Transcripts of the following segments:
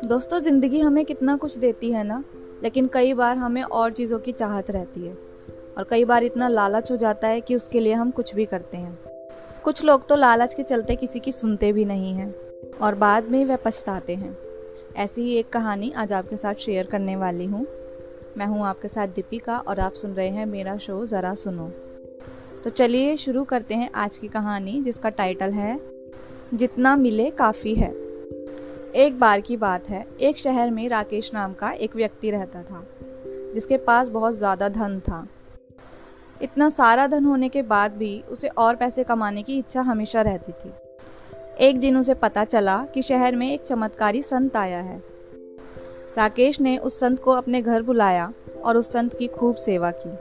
दोस्तों, ज़िंदगी हमें कितना कुछ देती है ना, लेकिन कई बार हमें और चीज़ों की चाहत रहती है और कई बार इतना लालच हो जाता है कि उसके लिए हम कुछ भी करते हैं। कुछ लोग तो लालच के चलते किसी की सुनते भी नहीं हैं और बाद में वह पछताते हैं। ऐसी ही एक कहानी आज आपके साथ शेयर करने वाली हूँ। मैं हूँ आपके साथ दीपिका और आप सुन रहे हैं मेरा शो ज़रा सुनो। तो चलिए शुरू करते हैं आज की कहानी, जिसका टाइटल है जितना मिले काफ़ी है। एक बार की बात है, एक शहर में राकेश नाम का एक व्यक्ति रहता था, जिसके पास बहुत ज़्यादा धन था। इतना सारा धन होने के बाद भी उसे और पैसे कमाने की इच्छा हमेशा रहती थी। एक दिन उसे पता चला कि शहर में एक चमत्कारी संत आया है। राकेश ने उस संत को अपने घर बुलाया और उस संत की खूब सेवा की।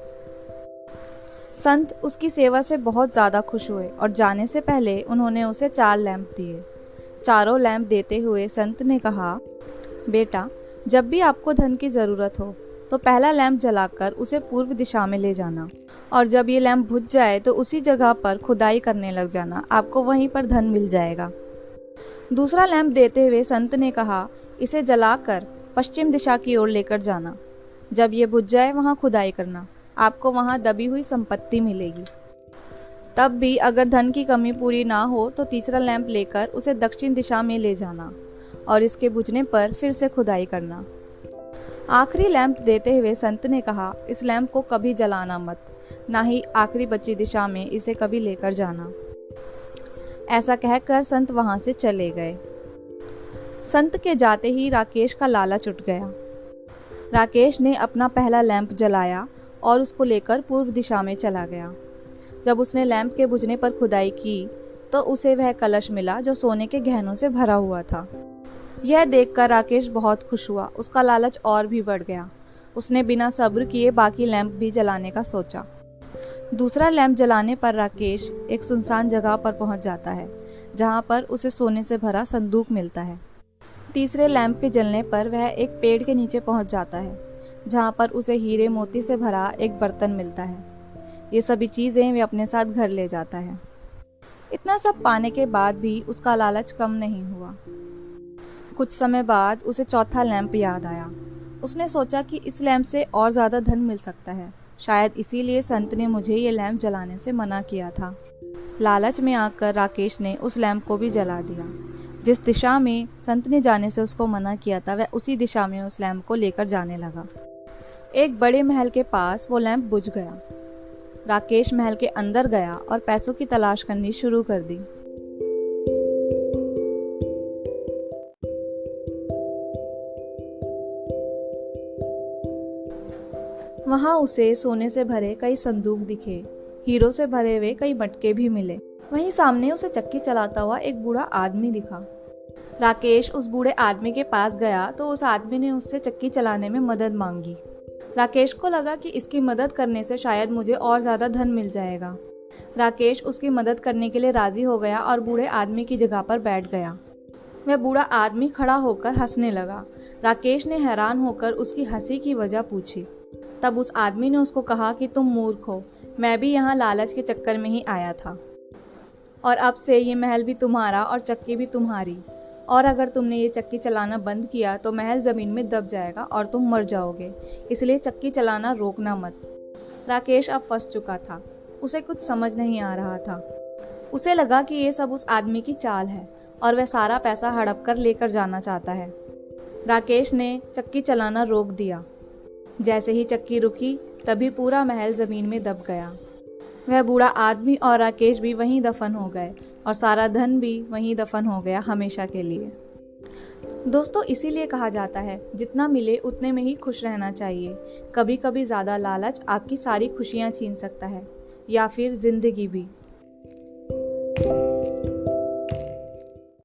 संत उसकी सेवा से बहुत ज़्यादा खुश हुए और जाने से पहले उन्होंने उसे 4 लैंप दिए। चारों लैंप देते हुए संत ने कहा, बेटा, जब भी आपको धन की ज़रूरत हो तो पहला लैंप जलाकर उसे पूर्व दिशा में ले जाना और जब ये लैंप बुझ जाए तो उसी जगह पर खुदाई करने लग जाना, आपको वहीं पर धन मिल जाएगा। दूसरा लैंप देते हुए संत ने कहा, इसे जलाकर पश्चिम दिशा की ओर लेकर जाना। जब ये बुझ जाए वहाँ खुदाई करना, आपको वहाँ दबी हुई संपत्ति मिलेगी। तब भी अगर धन की कमी पूरी ना हो तो तीसरा लैंप लेकर उसे दक्षिण दिशा में ले जाना और इसके बुझने पर फिर से खुदाई करना। आखिरी लैंप देते हुए संत ने कहा, इस लैंप को कभी जलाना मत, ना ही आखिरी बची दिशा में इसे कभी लेकर जाना। ऐसा कहकर संत वहां से चले गए। संत के जाते ही राकेश का लालच उठ गया। राकेश ने अपना पहला लैंप जलाया और उसको लेकर पूर्व दिशा में चला गया। जब उसने लैंप के बुझने पर खुदाई की तो उसे वह कलश मिला जो सोने के गहनों से भरा हुआ था। यह देखकर राकेश बहुत खुश हुआ। उसका लालच और भी बढ़ गया। उसने बिना सब्र किए बाकी लैंप भी जलाने का सोचा। दूसरा लैंप जलाने पर राकेश एक सुनसान जगह पर पहुंच जाता है, जहां पर उसे सोने से भरा संदूक मिलता है। तीसरे लैंप के जलने पर वह एक पेड़ के नीचे पहुंच जाता है, जहां पर उसे हीरे मोती से भरा एक बर्तन मिलता है। ये सभी चीज़ें वे अपने साथ घर ले जाता है। इतना सब पाने के बाद भी उसका लालच कम नहीं हुआ। कुछ समय बाद उसे चौथा लैंप याद आया। उसने सोचा कि इस लैंप से और ज़्यादा धन मिल सकता है, शायद इसीलिए संत ने मुझे ये लैंप जलाने से मना किया था। लालच में आकर राकेश ने उस लैंप को भी जला दिया। जिस दिशा में संत ने जाने से उसको मना किया था, वह उसी दिशा में उस लैंप को लेकर जाने लगा। एक बड़े महल के पास वो लैंप बुझ गया। राकेश महल के अंदर गया और पैसों की तलाश करनी शुरू कर दी। वहां उसे सोने से भरे कई संदूक दिखे, हीरो से भरे हुए कई मटके भी मिले। वहीं सामने उसे चक्की चलाता हुआ एक बूढ़ा आदमी दिखा। राकेश उस बूढ़े आदमी के पास गया तो उस आदमी ने उससे चक्की चलाने में मदद मांगी। राकेश को लगा कि इसकी मदद करने से शायद मुझे और ज़्यादा धन मिल जाएगा। राकेश उसकी मदद करने के लिए राज़ी हो गया और बूढ़े आदमी की जगह पर बैठ गया। वह बूढ़ा आदमी खड़ा होकर हंसने लगा। राकेश ने हैरान होकर उसकी हंसी की वजह पूछी। तब उस आदमी ने उसको कहा कि तुम मूर्ख हो, मैं भी यहाँ लालच के चक्कर में ही आया था और अब से ये महल भी तुम्हारा और चक्की भी तुम्हारी, और अगर तुमने ये चक्की चलाना बंद किया तो महल ज़मीन में दब जाएगा और तुम मर जाओगे, इसलिए चक्की चलाना रोकना मत। राकेश अब फंस चुका था। उसे कुछ समझ नहीं आ रहा था। उसे लगा कि ये सब उस आदमी की चाल है और वह सारा पैसा हड़प कर लेकर जाना चाहता है। राकेश ने चक्की चलाना रोक दिया। जैसे ही चक्की रुकी तभी पूरा महल ज़मीन में दब गया। वह बूढ़ा आदमी और राकेश भी वहीं दफन हो गए और सारा धन भी वहीं दफन हो गया हमेशा के लिए। दोस्तों, इसीलिए कहा जाता है जितना मिले उतने में ही खुश रहना चाहिए। कभी कभी ज़्यादा लालच आपकी सारी खुशियाँ छीन सकता है या फिर ज़िंदगी भी।